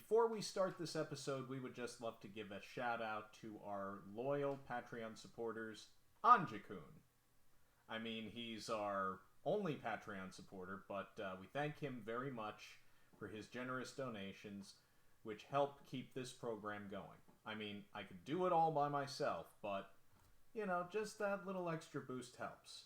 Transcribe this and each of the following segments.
before we start this episode, we would just love to give a shout out to our loyal Patreon supporters, Onjikun. I mean, he's our only Patreon supporter, but we thank him very much for his generous donations, which help keep this program going. I mean, I could do it all by myself, but, you know, just that little extra boost helps.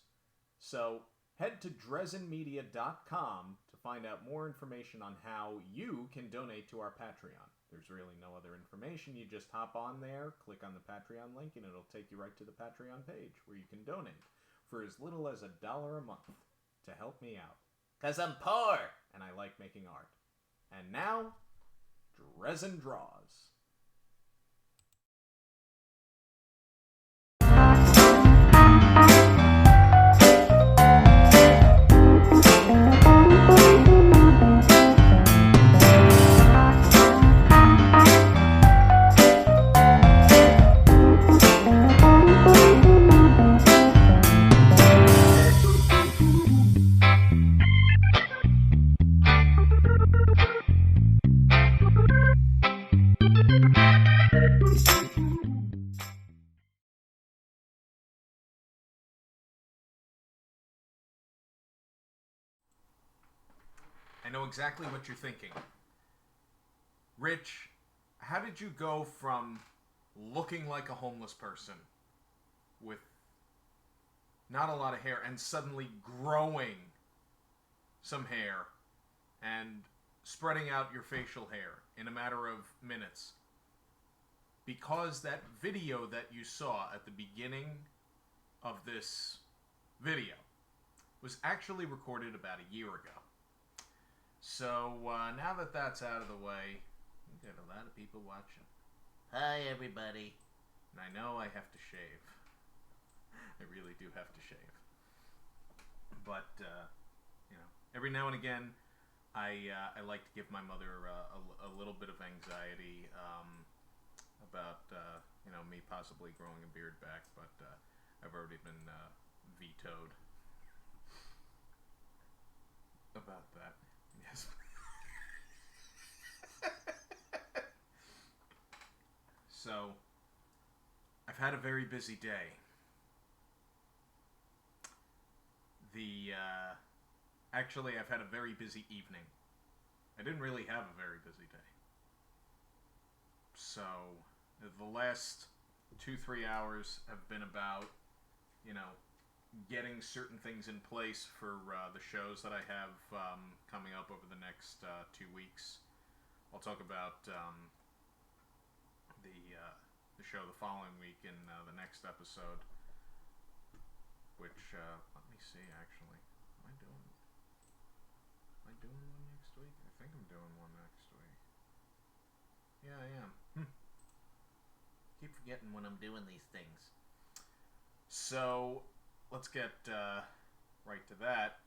So, head to DrezenMedia.com to find out more information on how you can donate to our Patreon. There's really no other information. You just hop on there, click on the Patreon link, and it'll take you right to the Patreon page where you can donate for as little as $1 a month to help me out. 'Cause I'm poor and I like making art. And now, Drezen draws. I know exactly what you're thinking. Rich, how did you go from looking like a homeless person with not a lot of hair and suddenly growing some hair and spreading out your facial hair in a matter of minutes? Because that video that you saw at the beginning of this video was actually recorded about a year ago. So, now that that's out of the way, we've got a lot of people watching. Hi, everybody. And I know I have to shave. I really do have to shave. But, you know, every now and again, I like to give my mother a little bit of anxiety about, you know, me possibly growing a beard back, but I've already been vetoed about that. Yes. So, I've had a very busy day. Actually, I've had a very busy evening. I didn't really have a very busy day. So, the last 2-3 hours have been about, you know, getting certain things in place for the shows that I have coming up over the next 2 weeks. I'll talk about the show the following week in the next episode, which let me see. Actually, am I doing one next week? I think I'm doing one next week. Yeah, I am. Keep forgetting when I'm doing these things. So, let's get right to that.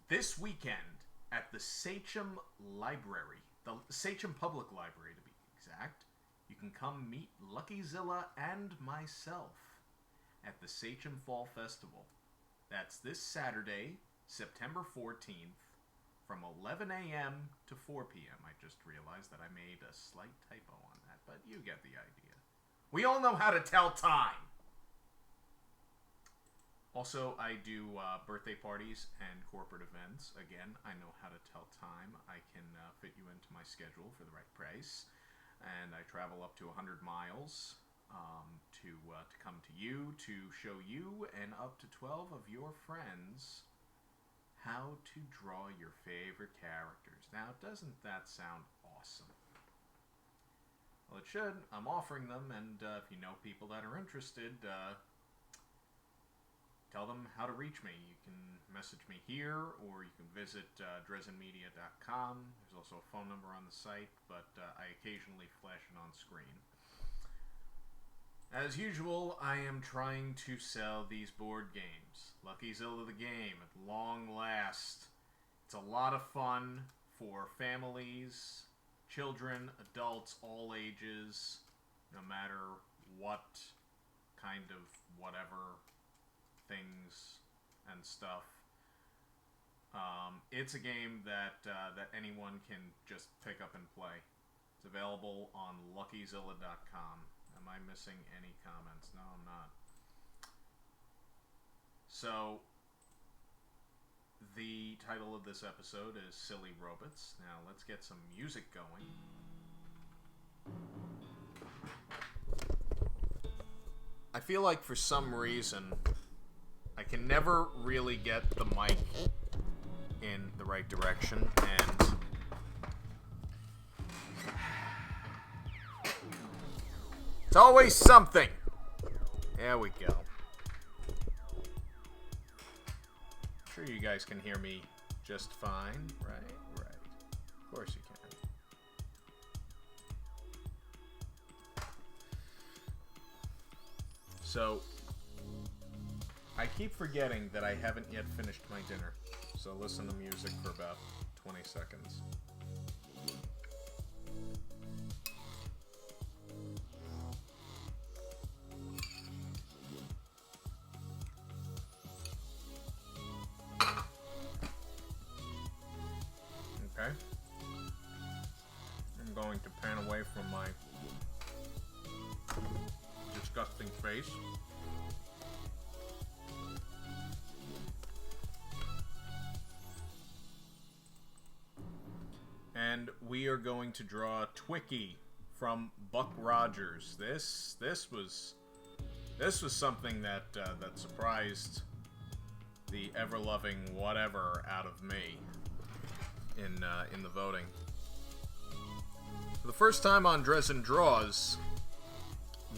This weekend at the Sachem Library, the Sachem Public Library to be exact, you can come meet LuckyZilla and myself at the Sachem Fall Festival. That's this Saturday, September 14th, from 11 a.m. to 4 p.m. I just realized that I made a slight typo on that, but you get the idea. We all know how to tell time! Also, I do birthday parties and corporate events. Again, I know how to tell time. I can fit you into my schedule for the right price. And I travel up to 100 miles to come to you, to show you and up to 12 of your friends how to draw your favorite characters. Now, doesn't that sound awesome? Well, it should. I'm offering them, and if you know people that are interested, tell them how to reach me. You can message me here, or you can visit DrezenMedia.com. There's also a phone number on the site, but I occasionally flash it on screen. As usual, I am trying to sell these board games. LuckyZilla the game, at long last. It's a lot of fun for families, children, adults, all ages, no matter what kind of whatever things and stuff. It's a game that anyone can just pick up and play. It's available on LuckyZilla.com. Am I missing any comments? No, I'm not. So, the title of this episode is Silly Robitz. Now, let's get some music going. I feel like for some reason, I can never really get the mic in the right direction, and it's always something. There we go. I'm sure you guys can hear me just fine, right? Right. Of course you can. So, I keep forgetting that I haven't yet finished my dinner. So listen to music for about 20 seconds. Okay. I'm going to pan away from my disgusting face. And we are going to draw Twicky from Buck Rogers. This was something that that surprised the ever-loving whatever out of me in the voting. For the first time on Drezen Draws,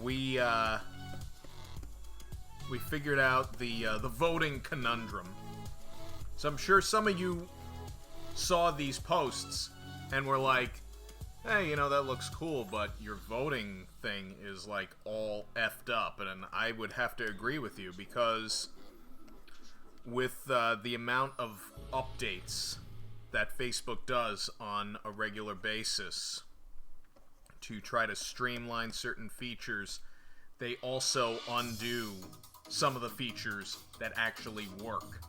we figured out the voting conundrum. So I'm sure some of you saw these posts and were like, hey, you know, that looks cool, but your voting thing is like all effed up. And I would have to agree with you, because with the amount of updates that Facebook does on a regular basis to try to streamline certain features, they also undo some of the features that actually work.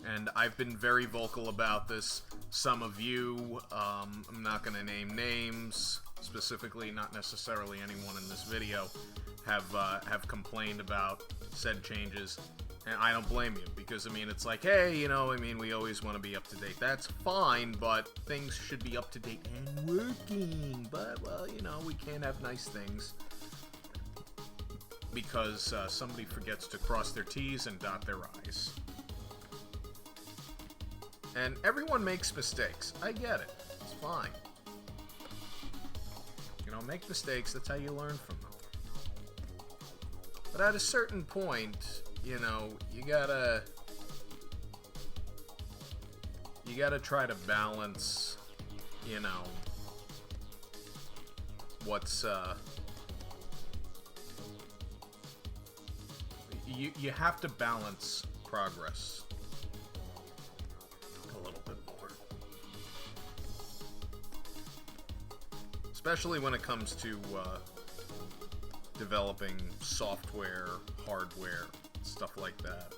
And I've been very vocal about this. Some of you, I'm not going to name names, specifically not necessarily anyone in this video, have complained about said changes. And I don't blame you, because, I mean, it's like, hey, you know, I mean, we always want to be up to date. That's fine, but things should be up to date and working. But, well, you know, we can't have nice things because somebody forgets to cross their T's and dot their I's. And everyone makes mistakes. I get it. It's fine. You know, make mistakes. That's how you learn from them. But at a certain point, you know, you gotta try to balance, you know, what's, you have to balance progress a little bit more. Especially when it comes to, developing software, hardware, stuff like that.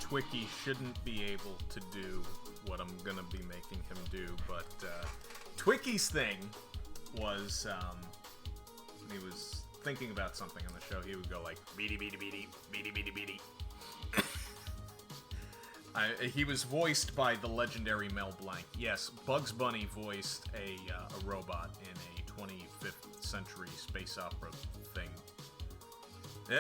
Twicky shouldn't be able to do what I'm gonna be making him do, but Twicky's thing was when he was thinking about something on the show, he would go like beady beady beady beady beady beady. He was voiced by the legendary Mel Blanc. Yes, Bugs Bunny voiced a robot in a 25th century space opera thing.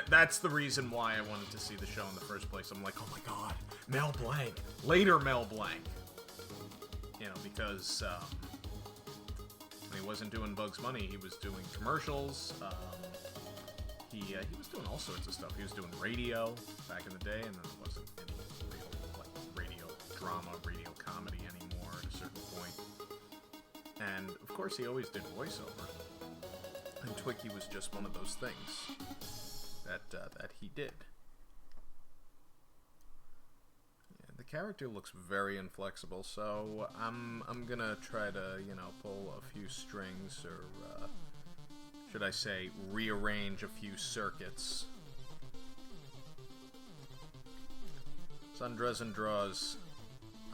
That's the reason why I wanted to see the show in the first place. I'm like, oh my god, Mel Blanc. Later Mel Blanc. You know, because, I mean, wasn't doing Bugs Bunny. He was doing commercials. He was doing all sorts of stuff. He was doing radio back in the day, and then there wasn't any real radio drama, radio comedy anymore at a certain point. And of course, he always did voiceover. And Twiki was just one of those things that he did. Yeah, the character looks very inflexible, so I'm gonna try to pull a few strings, or should I say rearrange a few circuits. On Drezen Draws,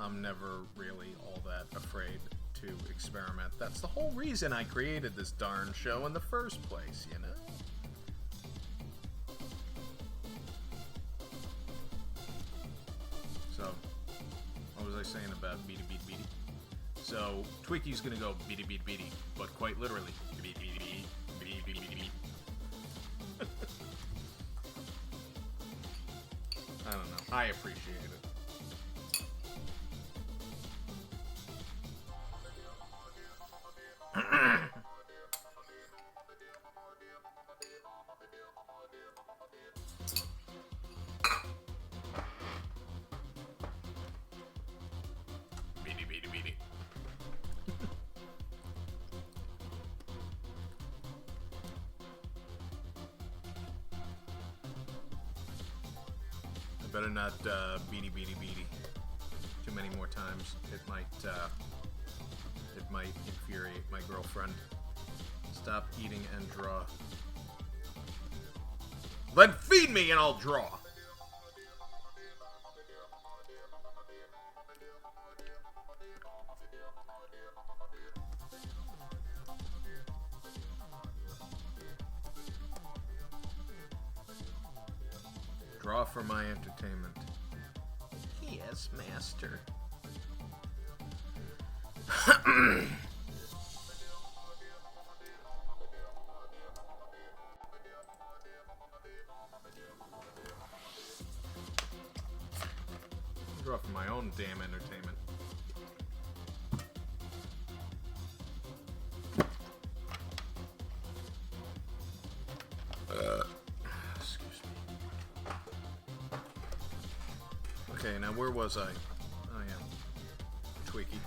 I'm never really all that afraid to experiment. That's the whole reason I created this darn show in the first place, you know? So, what was I saying about beady beady beady? So, Twiki's gonna go beady beady beady, but quite literally, beady beady beady, beady beady beady. I don't know. I appreciate it. Beady, beady, beady. I better not beady, beady, beady too many more times. It might infuriate my girlfriend. Stop eating and draw. Then feed me and I'll draw. Draw for my entertainment. Yes, master. Draw for my own damn entertainment. Excuse me. Okay, now where was I? Oh yeah, Twiki.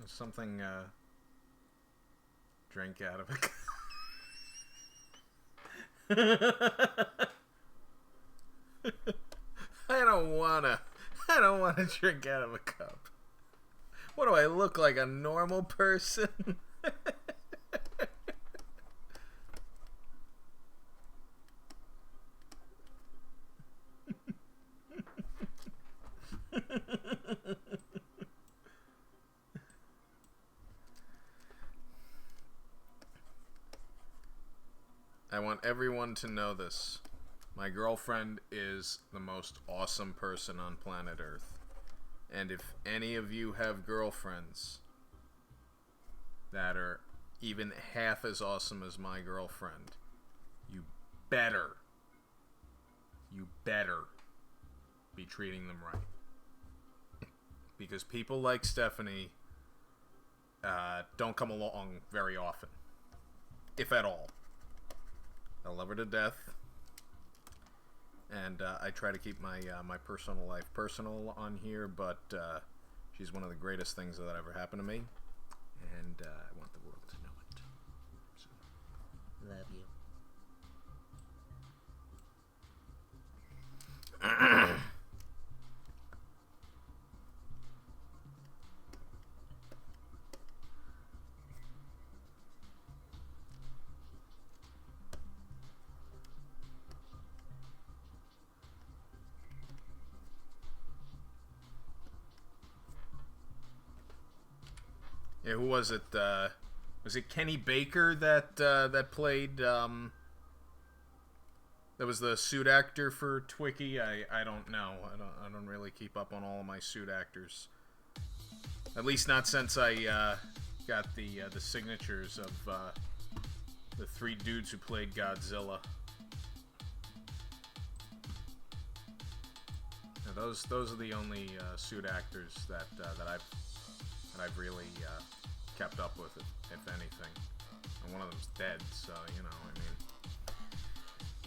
Something, drink out of it. I don't wanna drink out of a cup. What do I look like, a normal person? I want everyone to know this. My girlfriend is the most awesome person on planet Earth. And if any of you have girlfriends that are even half as awesome as my girlfriend, you better be treating them right. Because people like Stephanie don't come along very often, if at all. I love her to death, and I try to keep my my personal life personal on here, but she's one of the greatest things that ever happened to me, and I want the world to know it. So. Love you. Yeah, who was it? Was it Kenny Baker that played? That was the suit actor for Twicky. I don't know. I don't really keep up on all of my suit actors. At least not since I got the signatures of the three dudes who played Godzilla. Now, those are the only suit actors that I've really kept up with, if anything. And one of them's dead, so you know, I mean.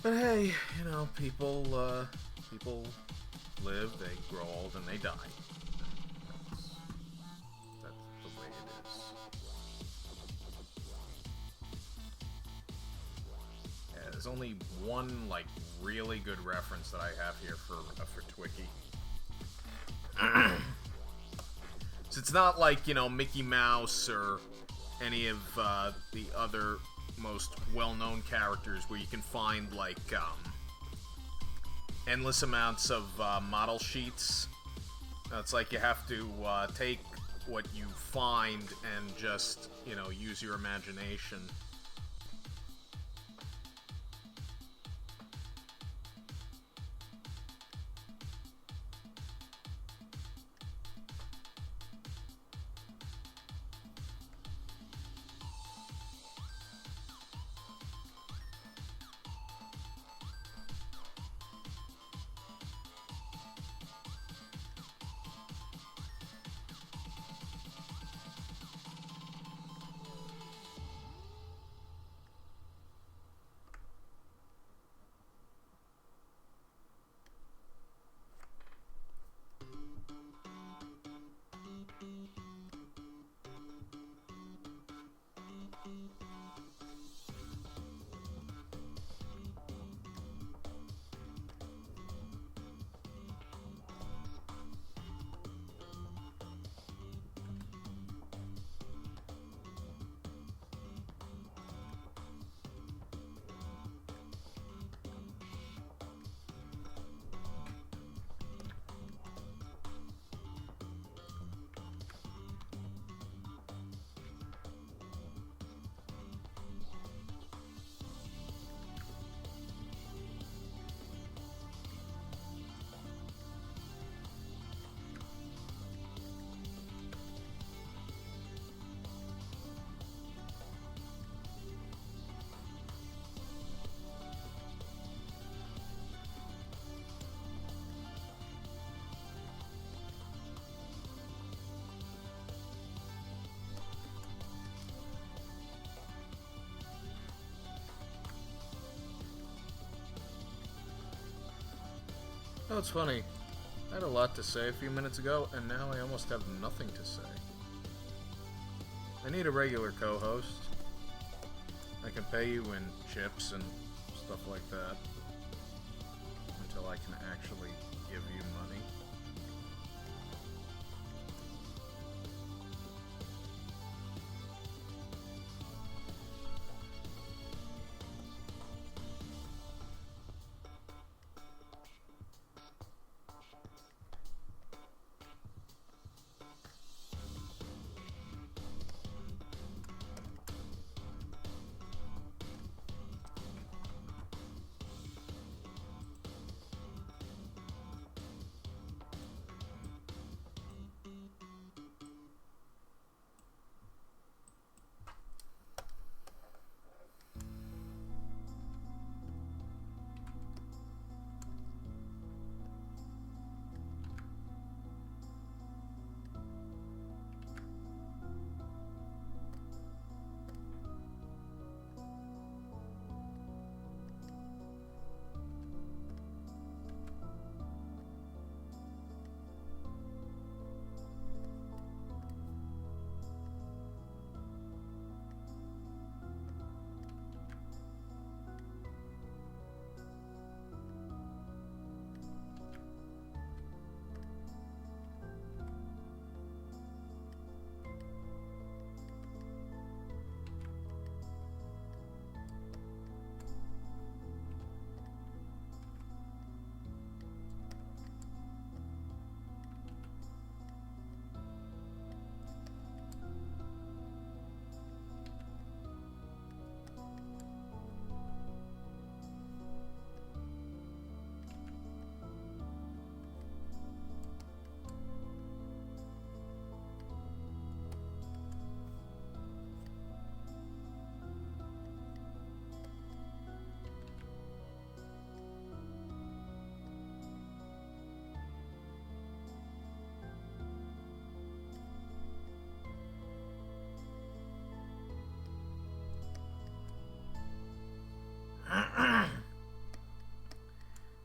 But hey, you know, people live, they grow old, and they die. That's the way it is. Yeah, there's only one like really good reference that I have here for Twicky. So it's not like, you know, Mickey Mouse or any of the other most well-known characters where you can find like endless amounts of model sheets. It's like you have to take what you find and just, you know, use your imagination. Oh, it's funny. I had a lot to say a few minutes ago, and now I almost have nothing to say. I need a regular co-host. I can pay you in chips and stuff like that. Until I can actually give you money.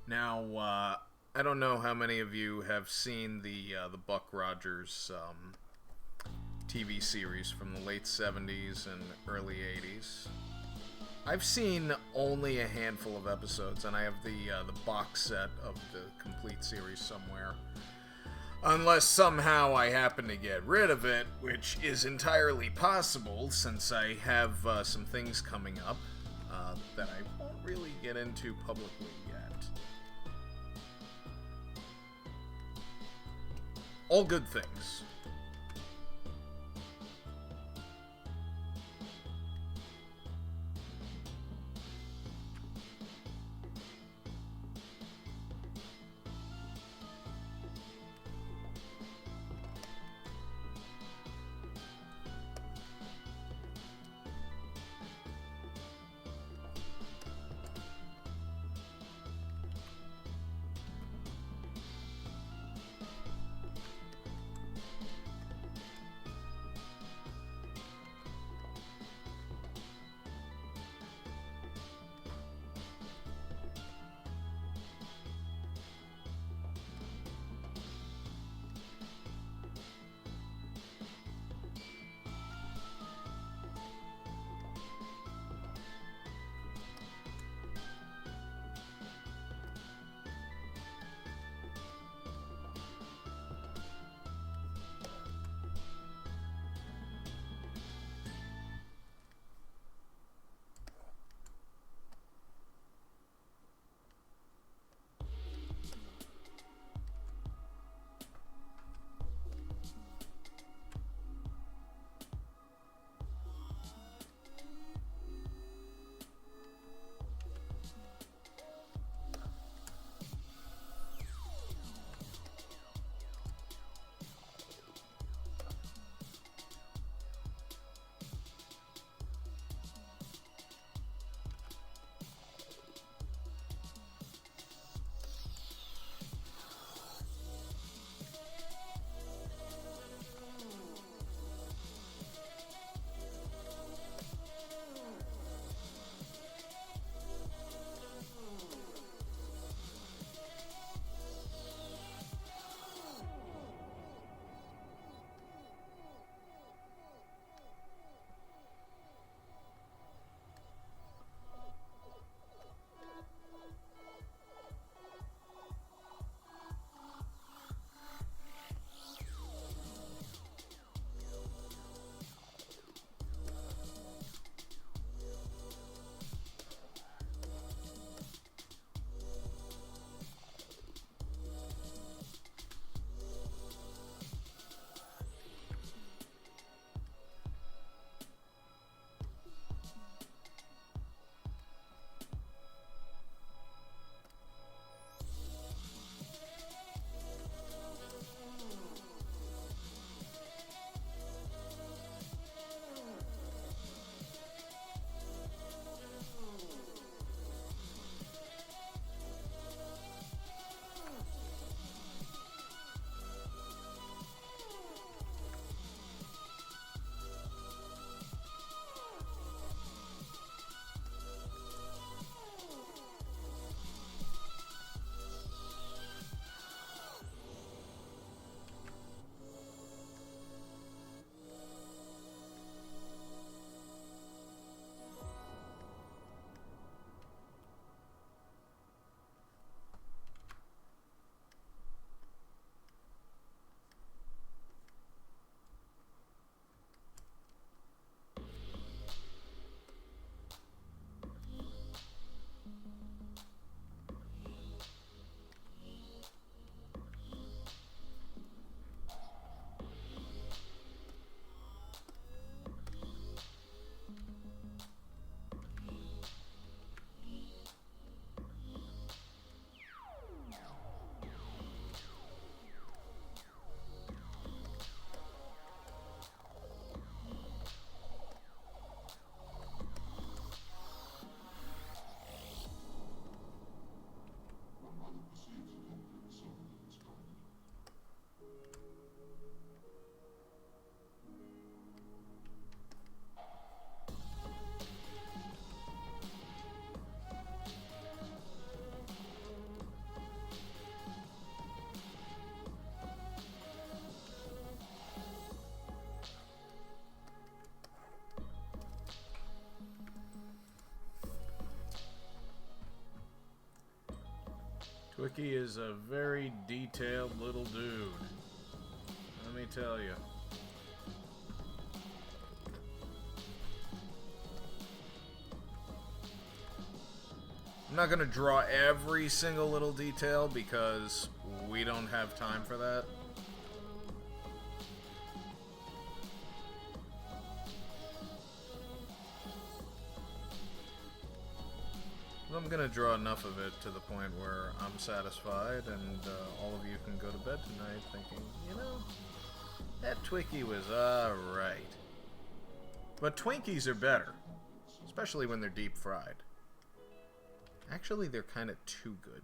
Now, I don't know how many of you have seen the Buck Rogers TV series from the late 70s and early 80s. I've seen only a handful of episodes, and I have the box set of the complete series somewhere. Unless somehow I happen to get rid of it, which is entirely possible since I have some things coming up that I won't really get into publicly yet. All good things. Twiki is a very detailed little dude. Let me tell you. I'm not going to draw every single little detail because we don't have time for that. I'm going to draw enough of it to the point where I'm satisfied and all of you can go to bed tonight thinking, you know, that Twiki was alright. But Twinkies are better, especially when they're deep fried. Actually, they're kind of too good.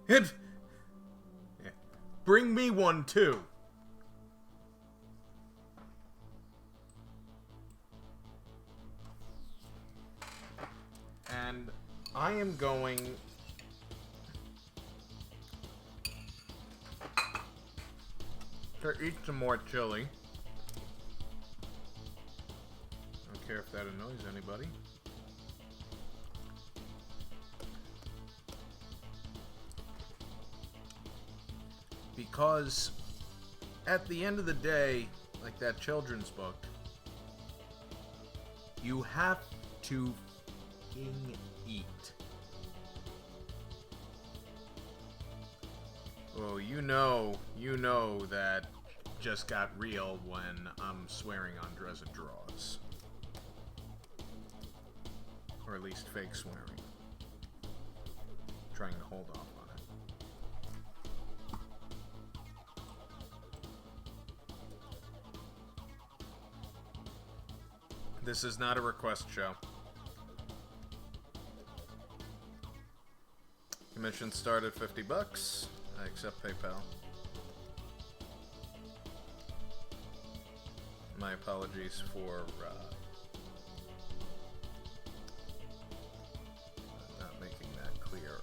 It. Yeah. Bring me one too. And I am going to eat some more chili. I don't care if that annoys anybody. Because at the end of the day, like that children's book, you have to f***ing eat. Oh, you know that just got real when I'm swearing on Drezen draws. Or at least fake swearing. Trying to hold off on it. This is not a request show. Commission start at $50. I accept PayPal. My apologies for not making that clear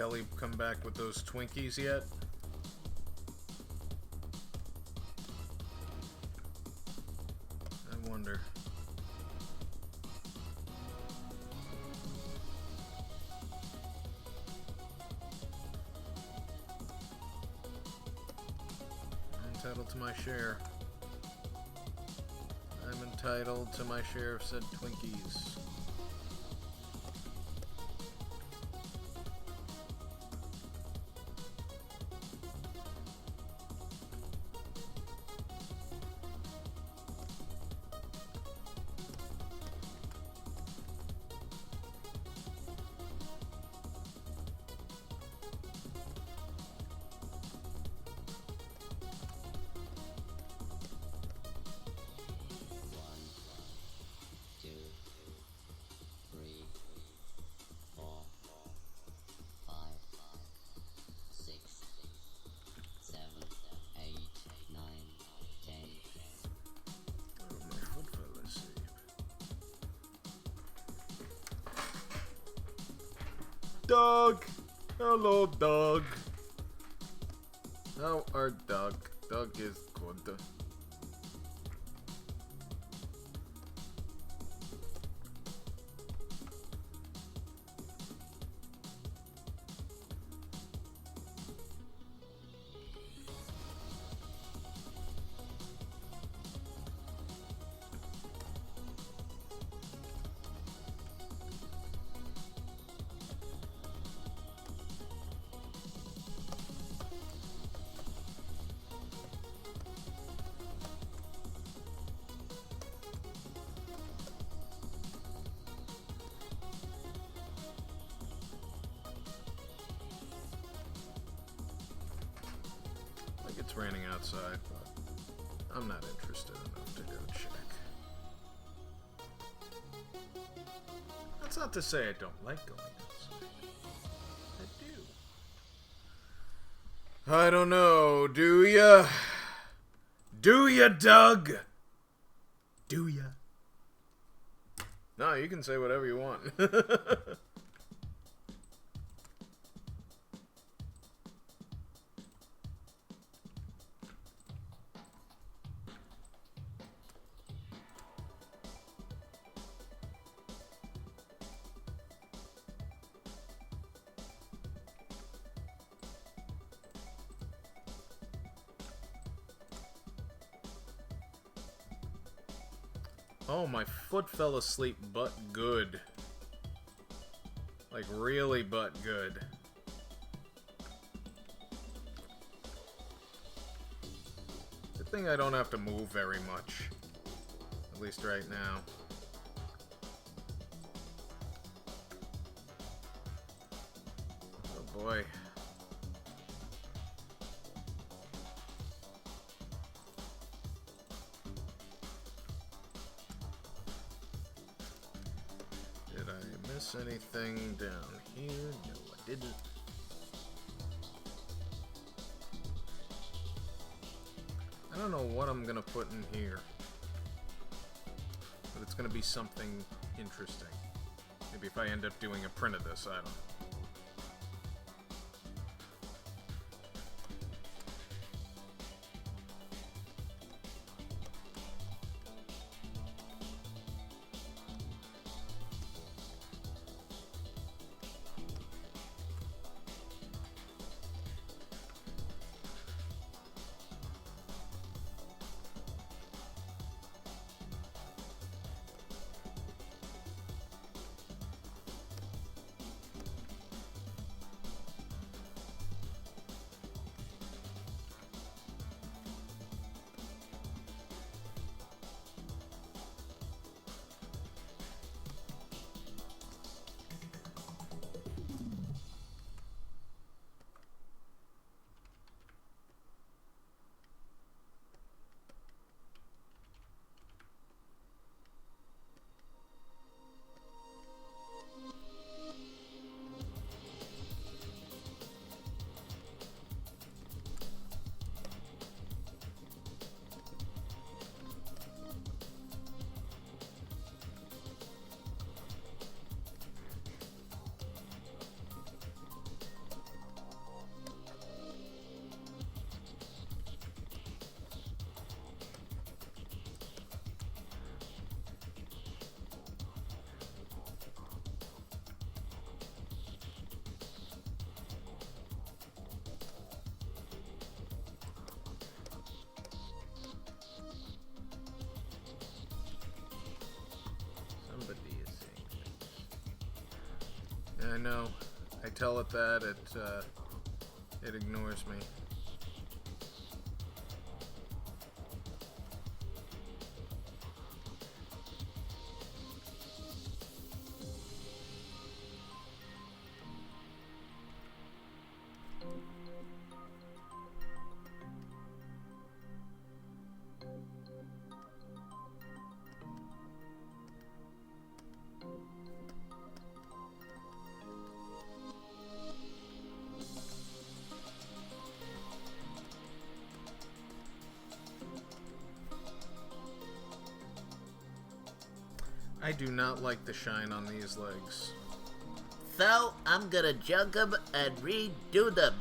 Kelly come back with those Twinkies yet? I wonder. I'm entitled to my share. I'm entitled to my share of said Twinkies. Doug! Hello, Doug. How are Doug? Doug is good. It's raining outside, but I'm not interested enough to go check. That's not to say I don't like going outside. I do. I don't know, do ya? Do ya, Doug? Do ya? No, you can say whatever you want. Oh, my foot fell asleep, but good. Like, really but good. Good thing I don't have to move very much. At least right now. Oh boy. Anything down here? No, I didn't. I don't know what I'm gonna put in here, but it's gonna be something interesting. Maybe if I end up doing a print of this, I don't know. I know. I tell it that, it ignores me. I do not like the shine on these legs. So, I'm gonna jug them and redo them.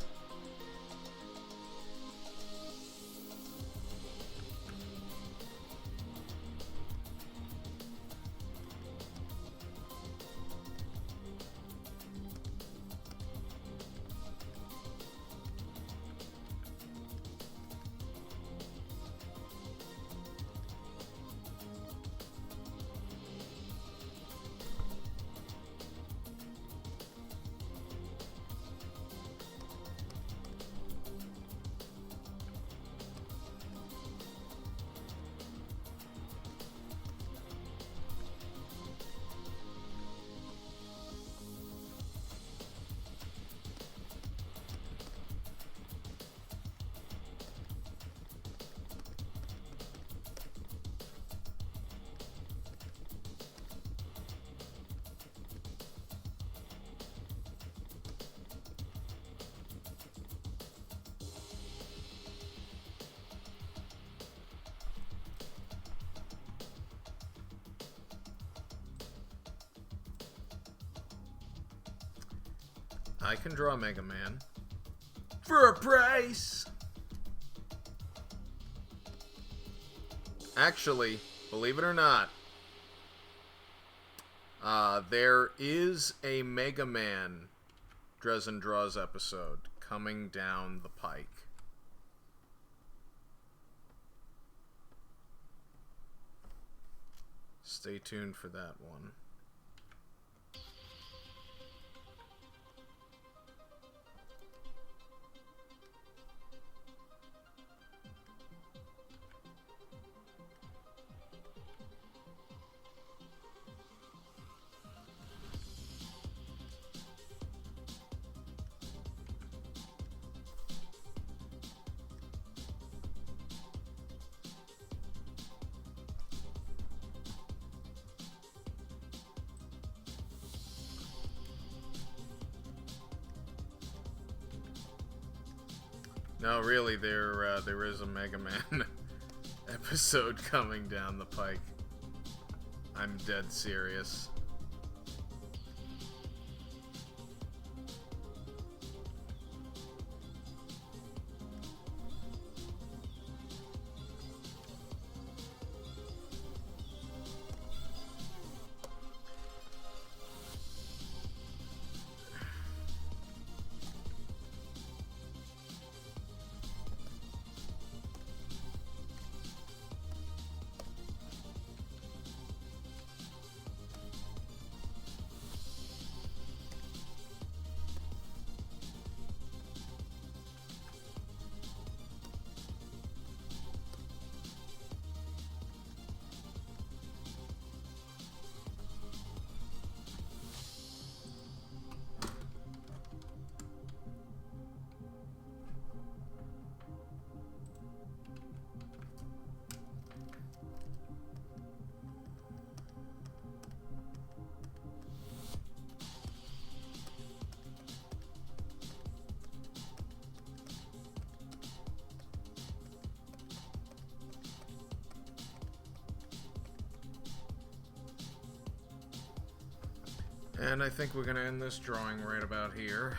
I can draw Mega Man. For a price! Actually, believe it or not, there is a Mega Man Drezen Draws episode coming down the pike. Stay tuned for that one. No, really, there is a Mega Man episode coming down the pike. I'm dead serious. And I think we're going to end this drawing right about here.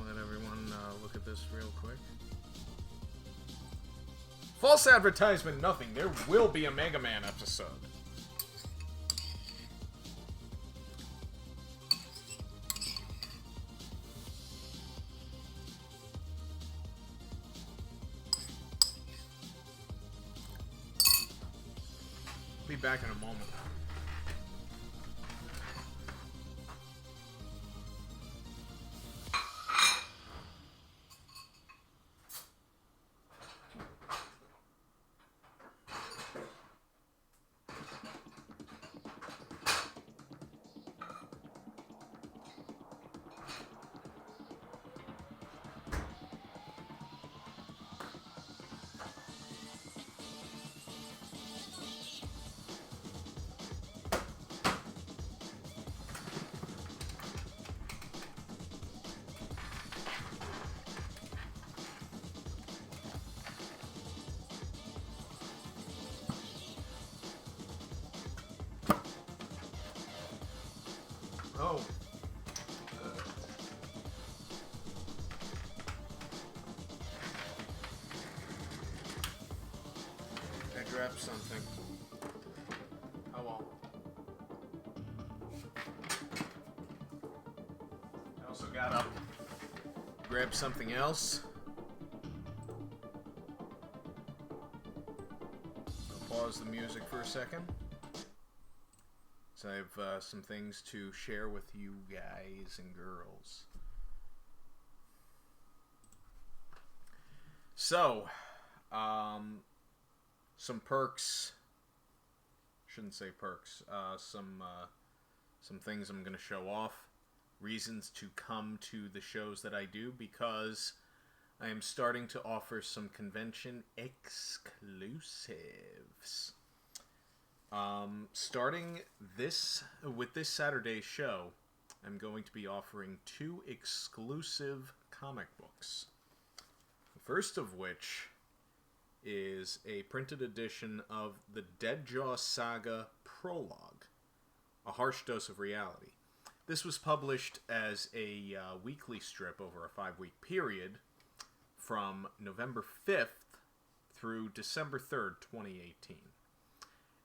Let everyone look at this real quick. False advertisement, nothing. There will be a Mega Man episode. Be back in a moment. Oh. I dropped something. Oh well. I also got up. Grab something else. I'll pause the music for a second. I have some things to share with you guys and girls. So, some perks. Shouldn't say perks. Some things I'm going to show off. Reasons to come to the shows that I do, because I am starting to offer some convention exclusives. Starting with this Saturday's show, I'm going to be offering 2 exclusive comic books. First of which is a printed edition of the Deadjaw Saga Prologue, A Harsh Dose of Reality. This was published as a weekly strip over a 5-week period from November 5th through December 3rd, 2018.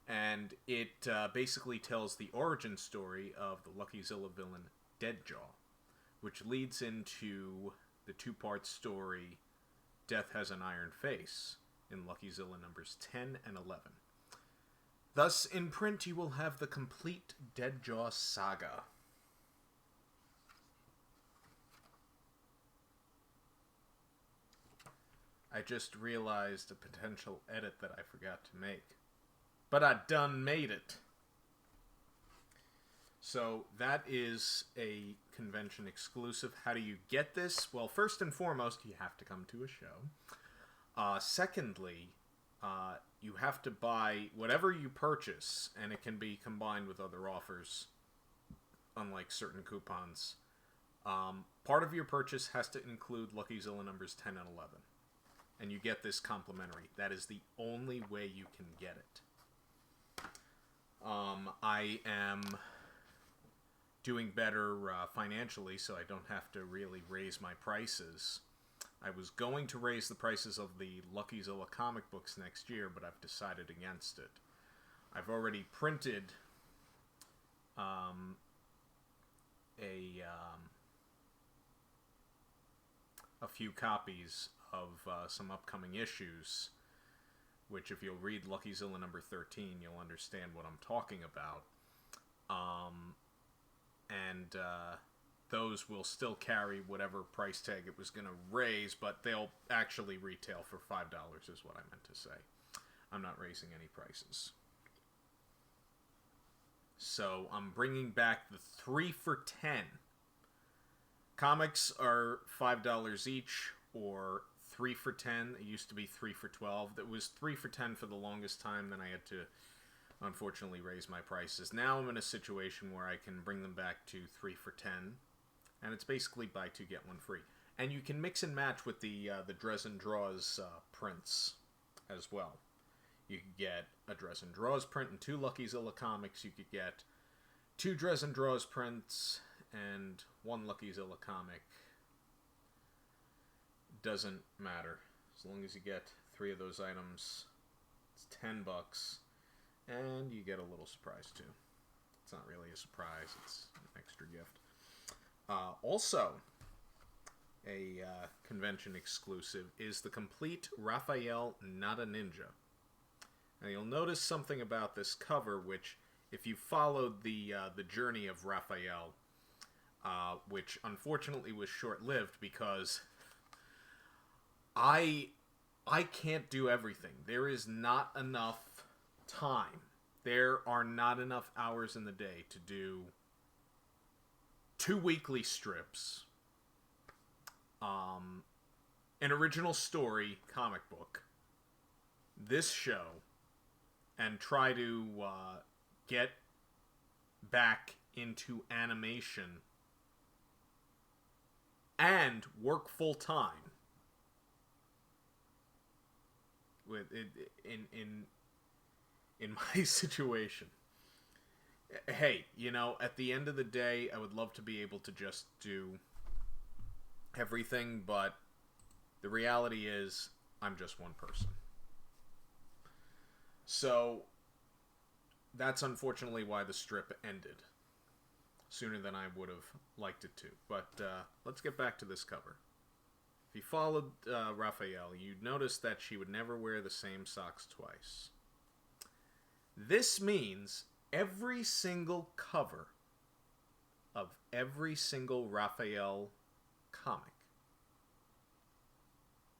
And it basically tells the origin story of the Lucky Zilla villain Deadjaw, which leads into the 2-part story Death Has an Iron Face in Lucky Zilla numbers 10 and 11. Thus, in print, you will have the complete Deadjaw saga. I just realized a potential edit that I forgot to make. But I done made it. So that is a convention exclusive. How do you get this? Well, first and foremost, you have to come to a show. Secondly, you have to buy whatever you purchase, and it can be combined with other offers, unlike certain coupons. Part of your purchase has to include Lucky Zilla numbers 10 and 11. And you get this complimentary. That is the only way you can get it. I am doing better financially, so I don't have to really raise my prices. I was going to raise the prices of the Lucky Zilla comic books next year, but I've decided against it. I've already printed a few copies of some upcoming issues, which if you'll read Lucky Zilla number 13, you'll understand what I'm talking about. Those will still carry whatever price tag it was going to raise, but they'll actually retail for $5 is what I meant to say. I'm not raising any prices. So I'm bringing back the 3 for $10. Comics are $5 each, or 3 for $10. It used to be 3 for $12. That was 3 for $10 for the longest time. Then I had to, unfortunately, raise my prices. Now I'm in a situation where I can bring them back to 3 for $10, and it's basically buy 2 get 1 free. And you can mix and match with the Drezen Draws prints as well. You could get a Drezen Draws print and 2 Lucky Zilla comics. You could get 2 Drezen Draws prints and 1 Lucky Zilla comic. Doesn't matter. As long as you get 3 of those items, it's $10. And you get a little surprise too. It's not really a surprise, it's an extra gift. Also, a convention exclusive is the complete Raphael Not a Ninja. Now you'll notice something about this cover, which, if you followed the journey of Raphael, which unfortunately was short-lived because I can't do everything. There is not enough time. There are not enough hours in the day to do 2 weekly strips, an original story comic book, this show, and try to get back into animation and work full time with in my situation. Hey, you know, at the end of the day, I would love to be able to just do everything, but the reality is I'm just one person. So that's unfortunately why the strip ended sooner than I would have liked it to. But let's get back to this cover. If you followed Raphael, you'd notice that she would never wear the same socks twice. This means every single cover of every single Raphael comic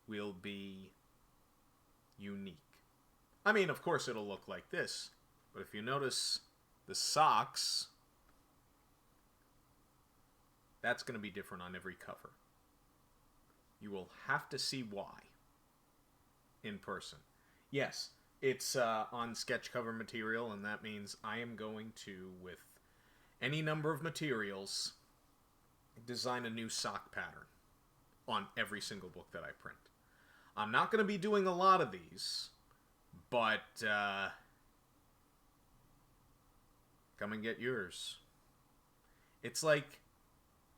will be unique. I mean, of course it'll look like this, but if you notice the socks, that's going to be different on every cover. You will have to see why in person. Yes, it's on sketch cover material, and that means I am going to, with any number of materials, design a new sock pattern on every single book that I print. I'm not going to be doing a lot of these, but come and get yours. It's like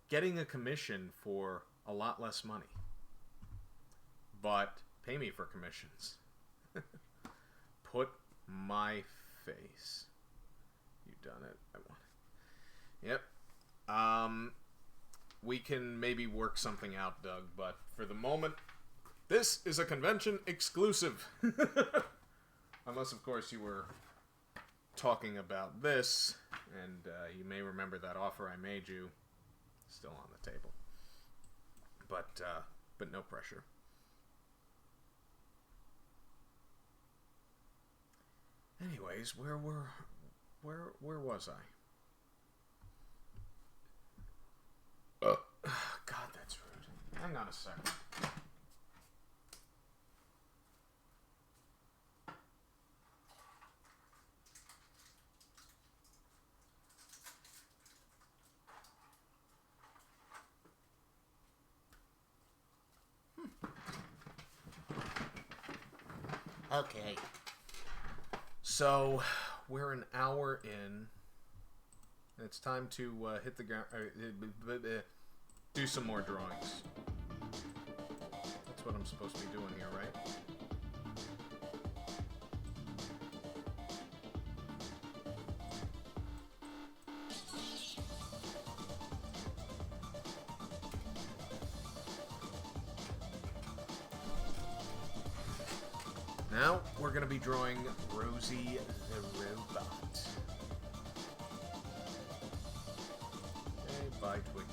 getting a commission for a lot less money. But pay me for commissions. Put my face. You done it. I want it. Yep. We can maybe work something out, Doug, but for the moment, this is a convention exclusive. Unless, of course, you were talking about this, and you may remember that offer I made you. Still on the table. But no pressure. Anyways, where was I? God, that's rude. Hang on a second. Okay. So, we're an hour in. It's time to hit the ground. Do some more drawings. That's what I'm supposed to be doing here, right? Now, we're going to be drawing Rosie the Robot. Okay, bye, Twiggy.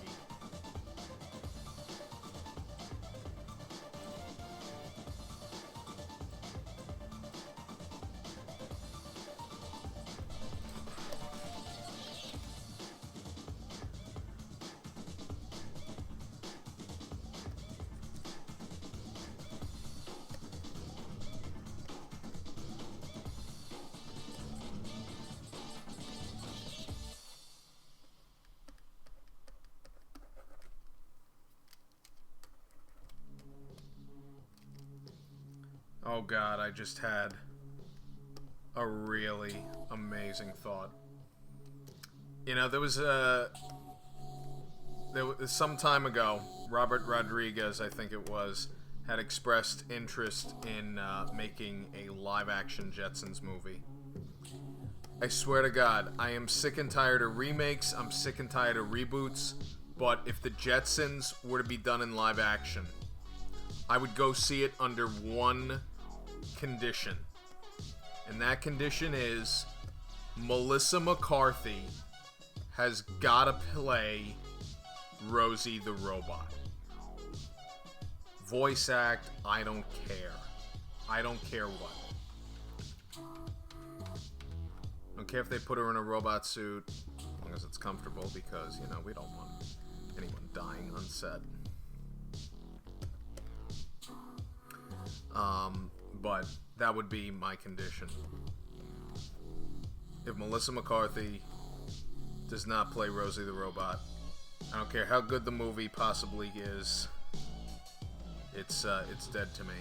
Oh god, I just had a really amazing thought. You know, there was some time ago, Robert Rodriguez, I think it was, had expressed interest in making a live-action Jetsons movie. I swear to God, I am sick and tired of remakes, I'm sick and tired of reboots, but if the Jetsons were to be done in live action, I would go see it under one condition. And that condition is Melissa McCarthy has gotta play Rosie the Robot. Voice act, I don't care. I don't care what. I don't care if they put her in a robot suit, as long as it's comfortable, because, you know, we don't want anyone dying on set. But that would be my condition. If Melissa McCarthy does not play Rosie the Robot, I don't care how good the movie possibly is, it's dead to me.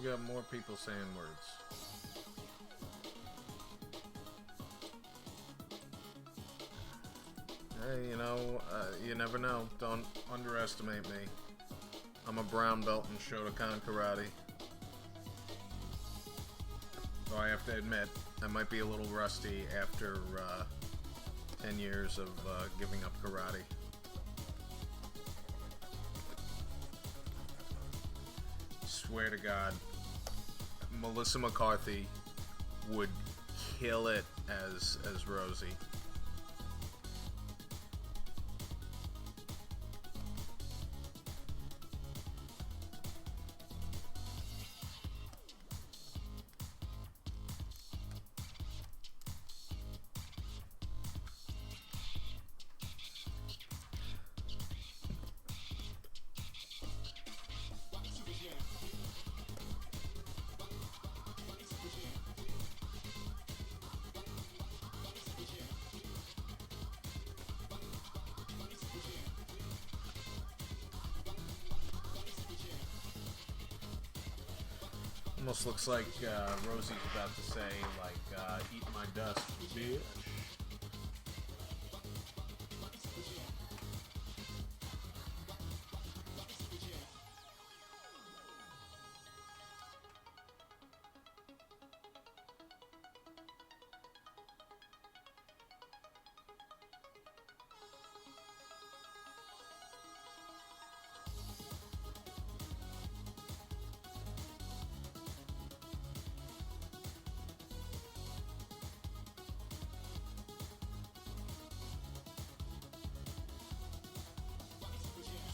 we got more people saying words. Hey, you know, you never know. Don't underestimate me. I'm a brown belt in Shotokan Karate. Though I have to admit, I might be a little rusty after 10 years of giving up karate. Swear to God, Melissa McCarthy would kill it as Rosie. Almost looks like Rosie's about to say, like, eat my dust, bitch.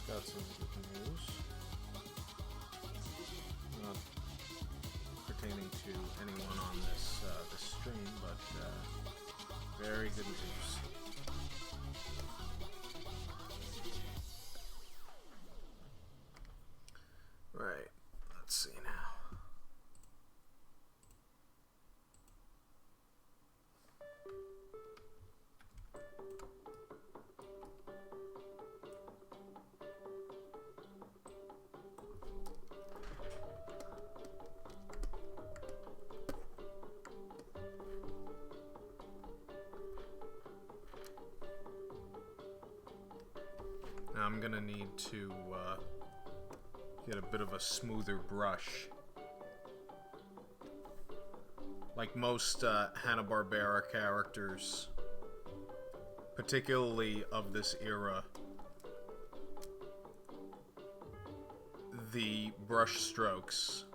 Got some good news. Not pertaining to anyone on this stream, but very good news. Right, let's see now. I'm gonna need to get a bit of a smoother brush. Like most Hanna-Barbera characters, particularly of this era, the brush strokes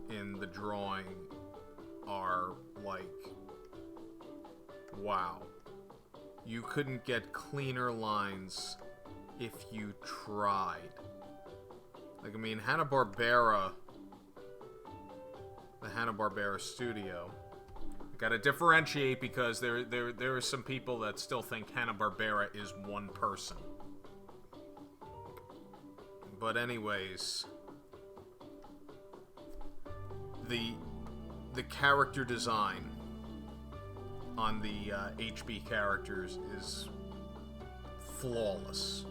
in the drawing are like, wow. You couldn't get cleaner lines if you tried. Like, I mean, Hanna-Barbera, the Hanna-Barbera studio, gotta differentiate because there are some people that still think Hanna-Barbera is one person. But anyways, the character design on the HB characters is flawless.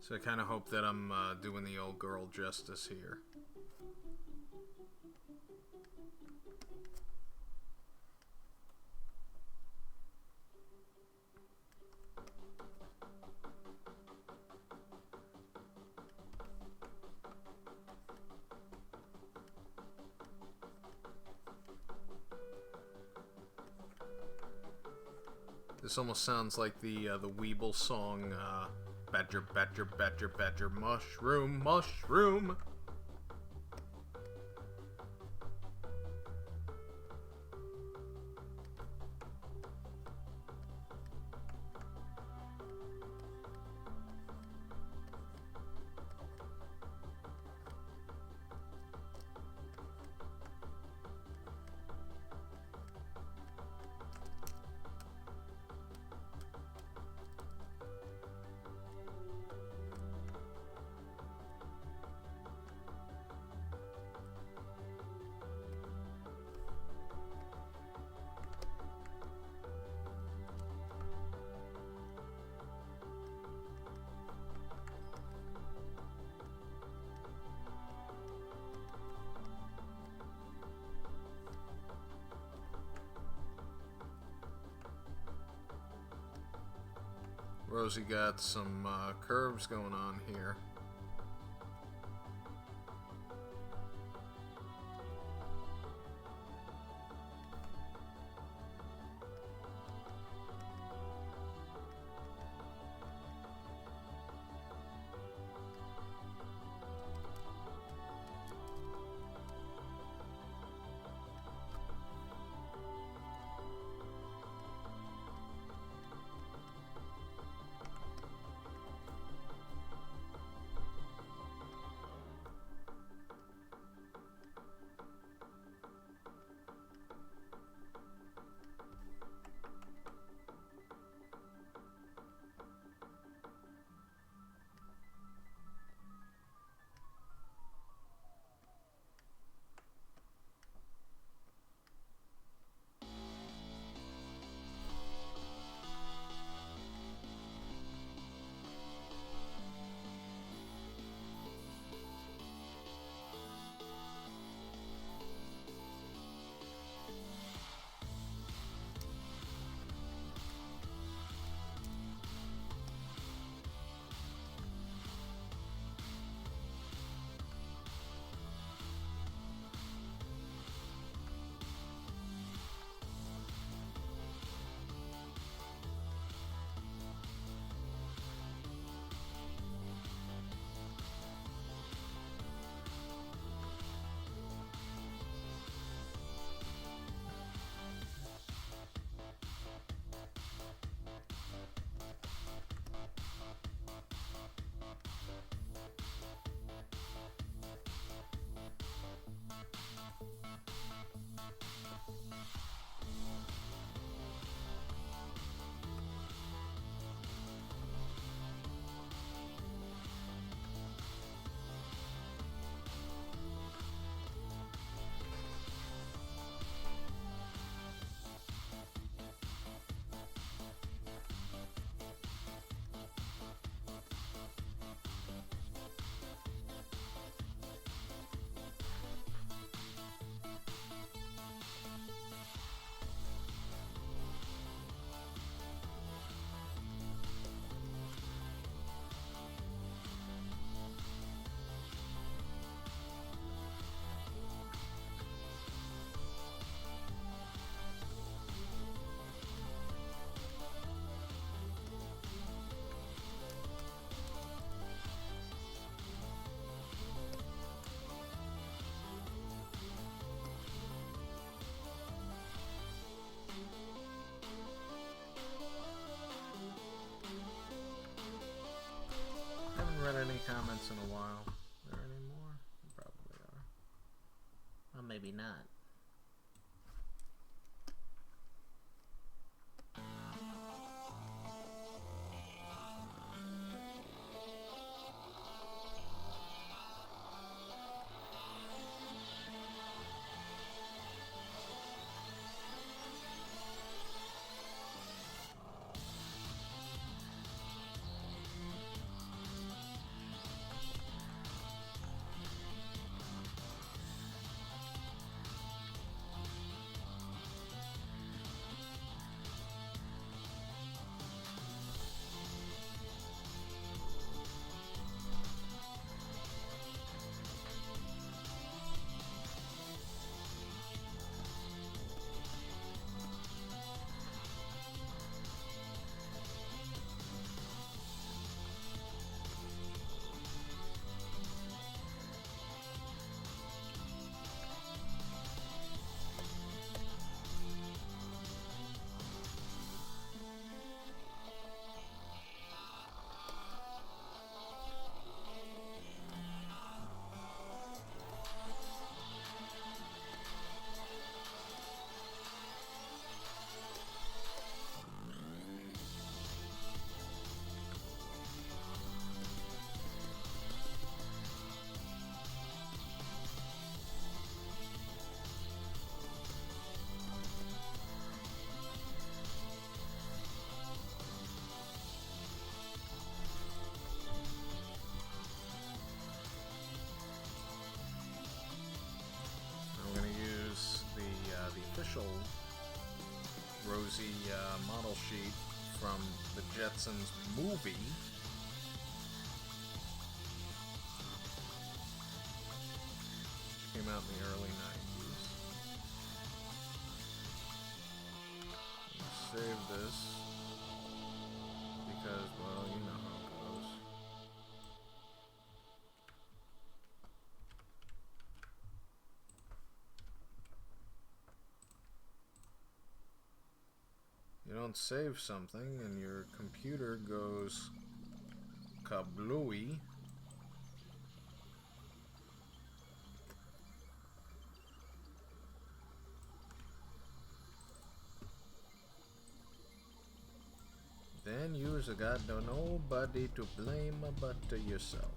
So I kind of hope that I'm doing the old girl justice here. This almost sounds like the Weeble song, Badger, badger, badger, badger, mushroom, mushroom. Rosie got some curves going on here. Haven't read any comments in a while. Are there any more? There probably are. Well, maybe not. Official Rosie model sheet from the Jetsons movie. Came out in the early 90s. Let's save this because, well, you know how it goes. You don't save something and your computer goes kablooey. Then you's got nobody to blame but to yourself.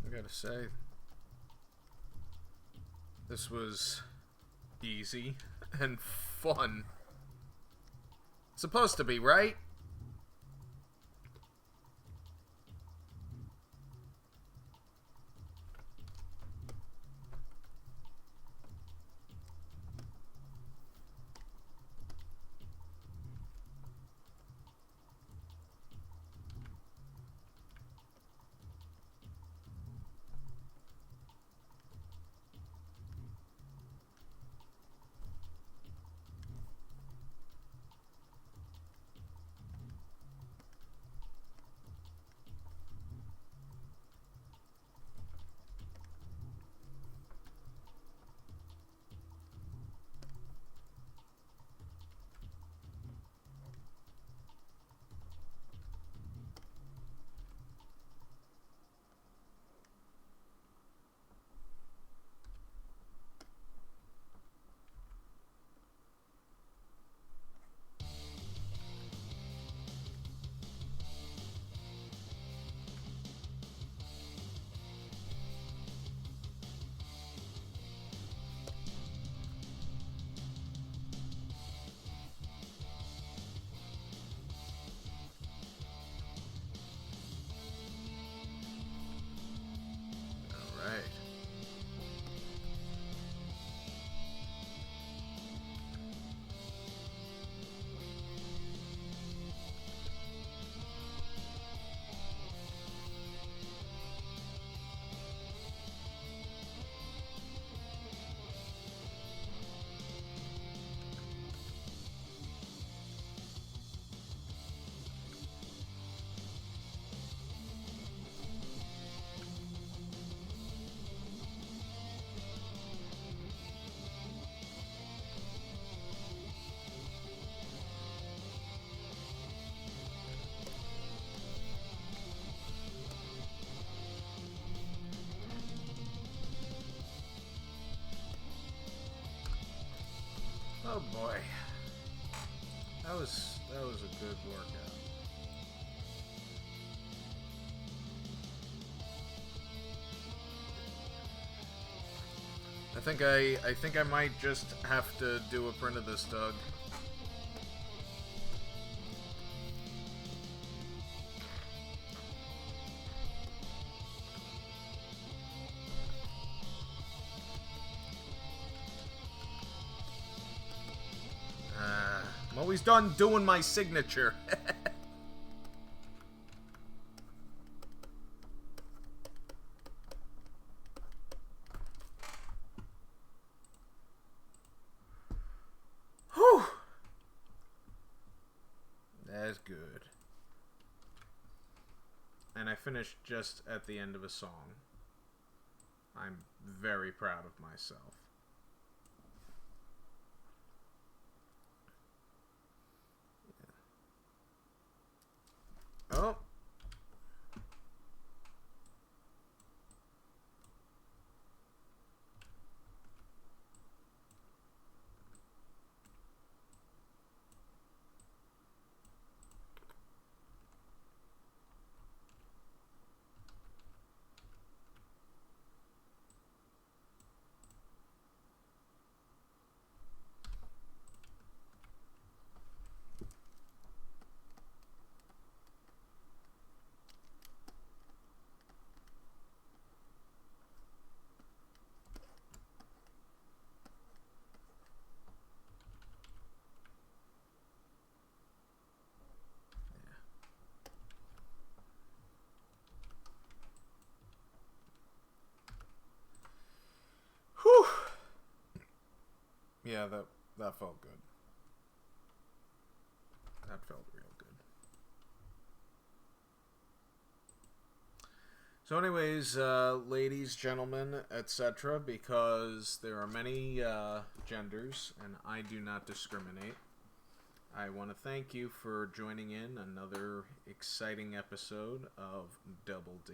I gotta say, this was easy and fun. Supposed to be, right? Oh boy. That was a good workout. I think I might just have to do a print of this, Doug. I'm always done doing my signature. Whew. That's good. And I finished just at the end of a song. I'm very proud of myself. Oh. Whew. Yeah, that felt good. That felt real good. So anyways, ladies, gentlemen, etc., because there are many genders, and I do not discriminate, I want to thank you for joining in another exciting episode of Double D.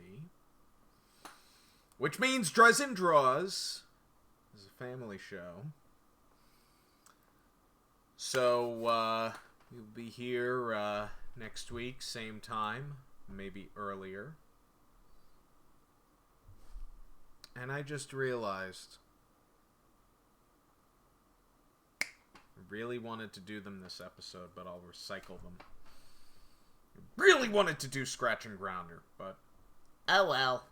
Which means Drezen Draws. This is a family show. So, we'll be here next week, same time, maybe earlier. And I just realized I really wanted to do them this episode, but I'll recycle them. I really wanted to do Scratch and Grounder, but Oh well.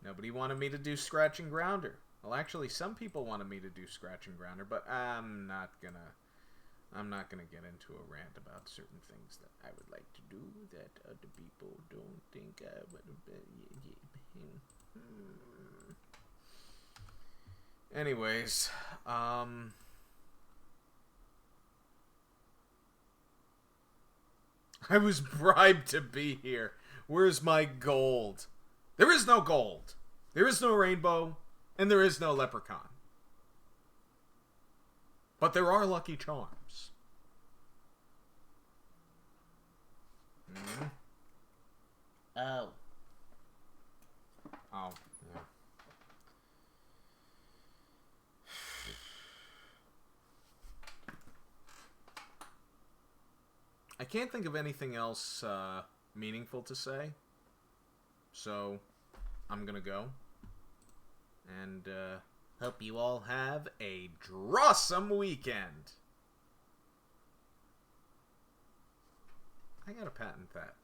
nobody wanted me to do Scratch and Grounder. Well, actually, some people wanted me to do Scratch and Grounder, but I'm not gonna get into a rant about certain things that I would like to do that other people don't think I would. Anyways, I was bribed to be here. Where's my gold? There is no gold. There is no rainbow. And there is no leprechaun. But there are Lucky Charms. Oh. Oh, yeah. I can't think of anything else meaningful to say. So, I'm gonna go. And hope you all have a drawsome weekend. I gotta patent that.